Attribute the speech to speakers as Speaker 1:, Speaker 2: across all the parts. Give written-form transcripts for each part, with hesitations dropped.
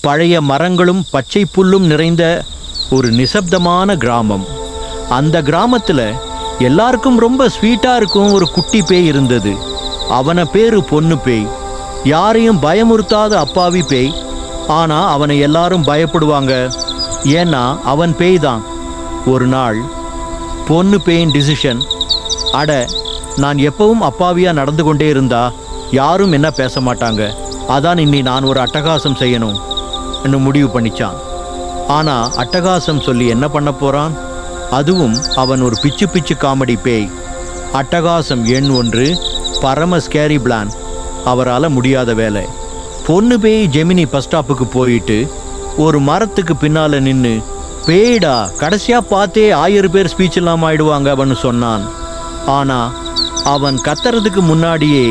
Speaker 1: பழைய மரங்களும் பச்சை புல்லும் நிறைந்த ஒரு நிசப்தமான கிராமம். அந்த கிராமத்தில் எல்லாருக்கும் ரொம்ப ஸ்வீட்டாக இருக்கும் ஒரு குட்டி பேய் இருந்தது. அவனை பேரு பொண்ணு பேய். யாரையும் பயமுறுத்தாத அப்பாவி பேய். ஆனால் அவனை எல்லாரும் பயப்படுவாங்க, ஏன்னா அவன் பேய் தான். ஒரு நாள் பொண்ணு பேயின் டிசிஷன், அட நான் எப்பவும் அப்பாவியாக நடந்து கொண்டே இருந்தா யாரும் என்ன பேச மாட்டாங்க, அதான் இன்னி நான் ஒரு அட்டகாசம் செய்யணும் என்று முடிவு பண்ணிச்சான். ஆனால் அட்டகாசம் சொல்லி என்ன பண்ண போகிறான்? அதுவும் அவன் ஒரு பிச்சு பிச்சு காமெடி பேய். அட்டகாசம் எண் 1, பரம ஸ்கேரி பிளான். அவரால் முடியாத வேலை. பொண்ணு பேய் ஜெமினி பஸ் ஸ்டாப்புக்கு போயிட்டு ஒரு மரத்துக்கு பின்னால் நின்று, பேய்டா கடைசியாக பார்த்தே 1000 பேர் ஸ்பீச் இல்லாமல் ஆயிடுவாங்க அவன்னு சொன்னான். ஆனால் அவன் கத்துறதுக்கு முன்னாடியே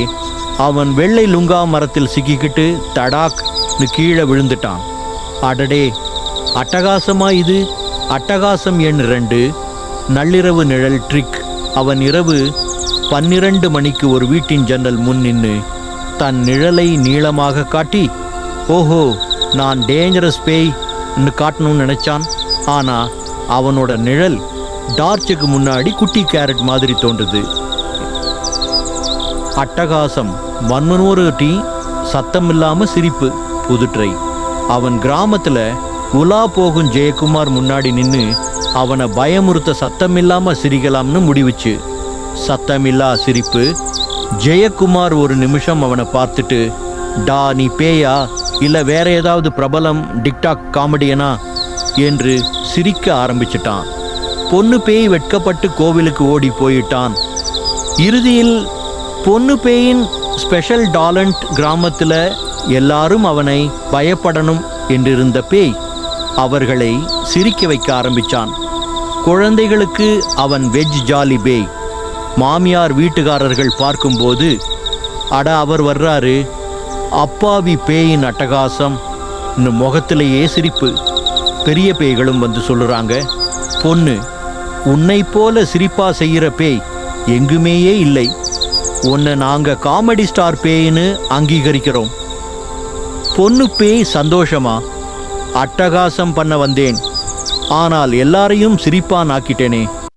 Speaker 1: அவன் வெள்ளை லுங்கா மரத்தில் சிக்கிக்கிட்டு தடாக்னு கீழே விழுந்துட்டான். அடடே, அட்டகாசமா இது? அட்டகாசம் எண் 2, நள்ளிரவு நிழல் ட்ரிக். அவன் இரவு 12 மணிக்கு ஒரு வீட்டின் ஜன்னல் முன் நின்று தன் நிழலை நீளமாக காட்டி, ஓஹோ நான் டேஞ்சரஸ் பேய்ன்னு காட்டணும்னு நினைச்சான். ஆனால் அவனோட நிழல் டார்ச்சுக்கு முன்னாடி குட்டி கேரட் மாதிரி தோன்றுது. அட்டகாசம் 100 டீ, சத்தம் இல்லாமல் சிரிப்பு, புதுட்ரை. அவன் கிராமத்தில் உலா போகும் ஜெயக்குமார் முன்னாடி நின்று அவனை பயமுறுத்த சத்தமில்லாமல் சிரிக்கலாம்னு முடிவுச்சு. சத்தமில்லா சிரிப்பு. ஜெயக்குமார் ஒரு நிமிஷம் அவனை பார்த்துட்டு, டா நீ பேயா இல்லை வேற ஏதாவது பிரபலம் டிக்டாக் காமெடியனா என்று சிரிக்க ஆரம்பிச்சிட்டான். பொண்ணு பேய் வெட்கப்பட்டு கோவிலுக்கு ஓடி போயிட்டான். இறுதியில் பொண்ணு பேயின் ஸ்பெஷல் டாலண்ட் கிராமத்தில் எல்லாரும் அவனை பயப்படணும் என்றிருந்த பேய் அவர்களை சிரிக்க வைக்க ஆரம்பித்தான். குழந்தைகளுக்கு அவன் வெஜ் ஜாலி பேய். மாமியார் வீட்டுக்காரர்கள் பார்க்கும்போது, அட அவர் வர்றாரு, அப்பாவி பேயின் அட்டகாசம் முகத்திலேயே சிரிப்பு. பெரிய பேய்களும் வந்து சொல்லுறாங்க, பொண்ணு உன்னை போல சிரிப்பா செய்கிற பேய் எங்குமேயே இல்லை, உன்னை நாங்கள் காமெடி ஸ்டார் பேயின்னு அங்கீகரிக்கிறோம். பொண்ணு பேய் சந்தோஷமா, அட்டகாசம் பண்ண வந்தேன், ஆனால் எல்லாரையும் சிரிப்பான் ஆக்கிட்டேனே.